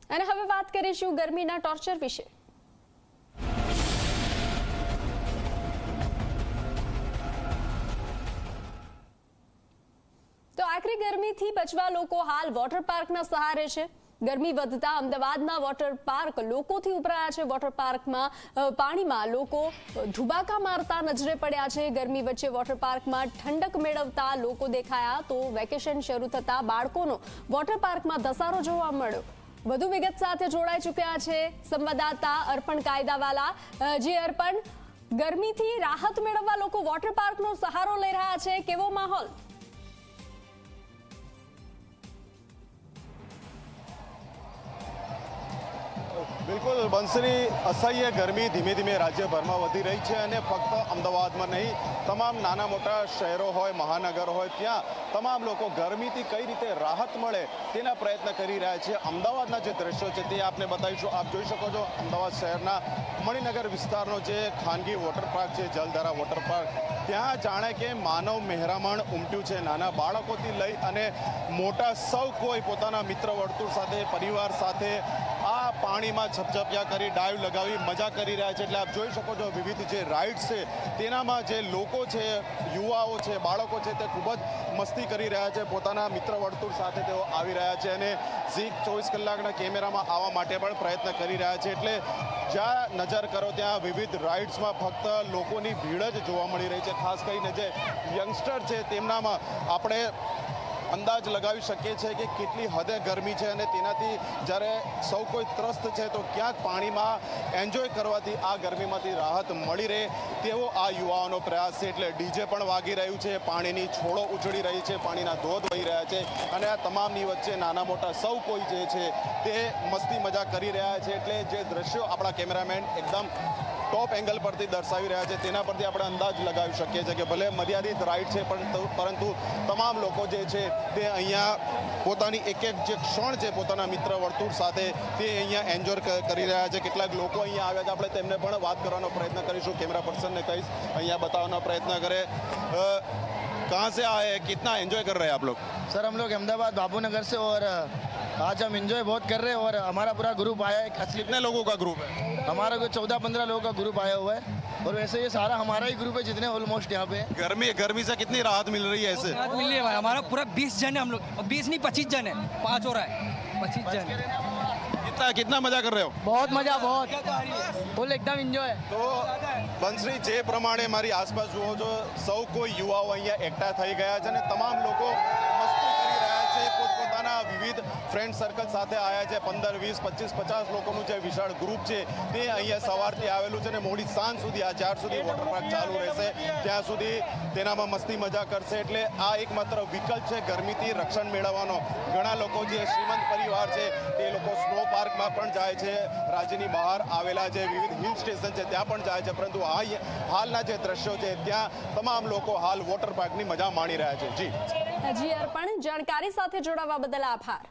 અને હવે વાત કરીશું ગરમીના ટોર્ચર વિશે। તો આકરી ગરમીથી બચવા લોકો હાલ વોટર પાર્કના સહારે છે। ગરમી વધતા અમદાવાદના વોટર પાર્ક લોકોથી ઉભરાયા છે। વોટર પાર્કમાં પાણીમાં લોકો ધુબાકા મારતા નજરે પડ્યા છે। ગરમી વચ્ચે વોટર પાર્કમાં ઠંડક મેળવતા લોકો દેખાયા તો વેકેશન શરૂ થતા બાળકોનો વોટર પાર્કમાં ધસારો જોવા મળ્યો। વધુ વિગત સાથે જોડાઈ ચૂક્યા છે સંવાદદાતા અર્પણ કાયદાવાલા। જે અર્પણ, ગરમીથી રાહત મેળવવા લોકો વોટર પાર્કનો સહારો લઈ રહ્યા છે, કેવો માહોલ? બિલકુલ બંસરી, અસહ્ય ગરમી ધીમે ધીમે રાજ્યભરમાં વધી રહી છે અને ફક્ત અમદાવાદમાં નહીં, તમામ નાના મોટા શહેરો હોય, મહાનગર હોય, ત્યાં તમામ લોકો ગરમીથી કઈ રીતે રાહત મળે તેના પ્રયત્ન કરી રહ્યા છે। અમદાવાદના જે દ્રશ્યો છે તે આપને બતાવીશું। આપ જોઈ શકો છો અમદાવાદ શહેરના મણિનગર વિસ્તારનો જે ખાનગી વોટર પાર્ક છે, જલધારા વોટર પાર્ક, ત્યાં જાણે કે માનવ મહેરામણ ઉમટ્યું છે। નાના બાળકોથી લઈ અને મોટા સૌ કોઈ પોતાના મિત્ર વર્તુળ સાથે, પરિવાર સાથે આ પાણીમાં છપછપિયા કરી, ડાઈવ લગાવી મજા કરી રહ્યા છે। એટલે આપ જોઈ શકો છો વિવિધ જે રાઇડ્સ છે તેનામાં જે લોકો છે, યુવાઓ છે, બાળકો છે, તે ખૂબ જ મસ્તી કરી રહ્યા છે। પોતાના મિત્ર વર્તુળ સાથે તેઓ આવી રહ્યા છે અને ઝી 24 કલાકના કેમેરામાં આવવા માટે પણ પ્રયત્ન કરી રહ્યા છે। એટલે જ્યાં નજર કરો ત્યાં વિવિધ રાઇડ્સમાં ફક્ત લોકોની ભીડ જ જોવા મળી રહી છે। ખાસ કરીને જે યંગસ્ટર છે તેમનામાં આપણે અંદાજ લગાવી શકીએ છીએ કે કેટલી હદે ગરમી છે અને તેનાથી જ્યારે સૌ કોઈ ત્રસ્ત છે તો ક્યાંક પાણીમાં એન્જોય કરવાથી આ ગરમીમાંથી રાહત મળી રહે તેવો આ યુવાઓનો પ્રયાસ છે। એટલે ડીજે પણ વાગી રહ્યું છે, પાણીની છોડો ઉછળી રહી છે, પાણીના ધોધ વહી રહ્યા છે અને આ તમામની વચ્ચે નાના મોટા સૌ કોઈ જે છે તે મસ્તી મજા કરી રહ્યા છે। એટલે જે દ્રશ્યો આપણા કેમેરામેન એકદમ ટોપ એંગલ પરથી દર્શાવી રહ્યા છે તેના પરથી આપણે અંદાજ લગાવી શકીએ છીએ કે ભલે મર્યાદિત રાઇડ છે પરંતુ તમામ લોકો જે છે તે અહીંયા પોતાની એક એક જે ક્ષણ છે પોતાના મિત્ર વર્તુળ સાથે તે અહીંયા એન્જોય કરી રહ્યા છે। કેટલાક લોકો અહીંયા આવ્યા છે, આપણે તેમને પણ વાત કરવાનો પ્રયત્ન કરીશું। કેમેરા પર્સનને કહીશ અહીંયા બતાવવાનો પ્રયત્ન કરે। कहाँ से आए हैं, कितना एंजॉय कर रहे हैं आप लोग? सर हम लोग अहमदाबाद बाबूनगर से और आज हम एंजॉय बहुत कर रहे हैं और हमारा पूरा ग्रुप आया है। असली कितने लोगों का ग्रुप है? हमारा कोई 14-15 लोगों का ग्रुप आया हुआ है और वैसे ये सारा हमारा ही ग्रुप है जितने ऑलमोस्ट यहाँ पे। गर्मी से कितनी राहत मिल रही है ऐसे? राहत मिल रही है भाई, हमारा पूरा 20 जन है हम लोग, 20 नहीं 25 जन है, 5 हो रहा है, 25 जन। कितना मजा कर रहे हो? बहुत मजा, बहुत फुल एकदम एंजॉय। તો બંસરી જે પ્રમાણે મારી આસપાસ જુઓ છો સૌ કોઈ યુવાઓ અહીંયા એકઠા થઈ ગયા છે અને તમામ લોકો મસ્તી કરી રહ્યા છે। પોતપોતાના વિવિધ ફ્રેન્ડ સર્કલ સાથે આવ્યા છે। 15, 20, 25, 50 લોકોનું જે વિશાળ ગ્રુપ છે તે અહીંયા સવારથી આવેલું છે અને મોડી સાંજ સુધી આ 4 સુધી વોટર પાર્ક ચાલુ રહેશે, ત્યાં સુધી તેનામાં મસ્તી મજા કરશે। એટલે આ એકમાત્ર વિકલ્પ છે ગરમીથી રક્ષણ મેળવવાનો। ઘણા લોકો જે શ્રીમંત પરિવાર છે તે લોકો સ્નો પાર્કમાં પણ જાય છે, રાજ્યની બહાર આવેલા જે વિવિધ હિલ સ્ટેશન છે ત્યાં પણ જાય છે, પરંતુ હાલના જે દ્રશ્યો છે ત્યાં તમામ લોકો હાલ વોટર પાર્કની મજા માણી રહ્યા છે। જી અર્પણ, જાણકારી સાથે જોડાવા બદલ આભાર।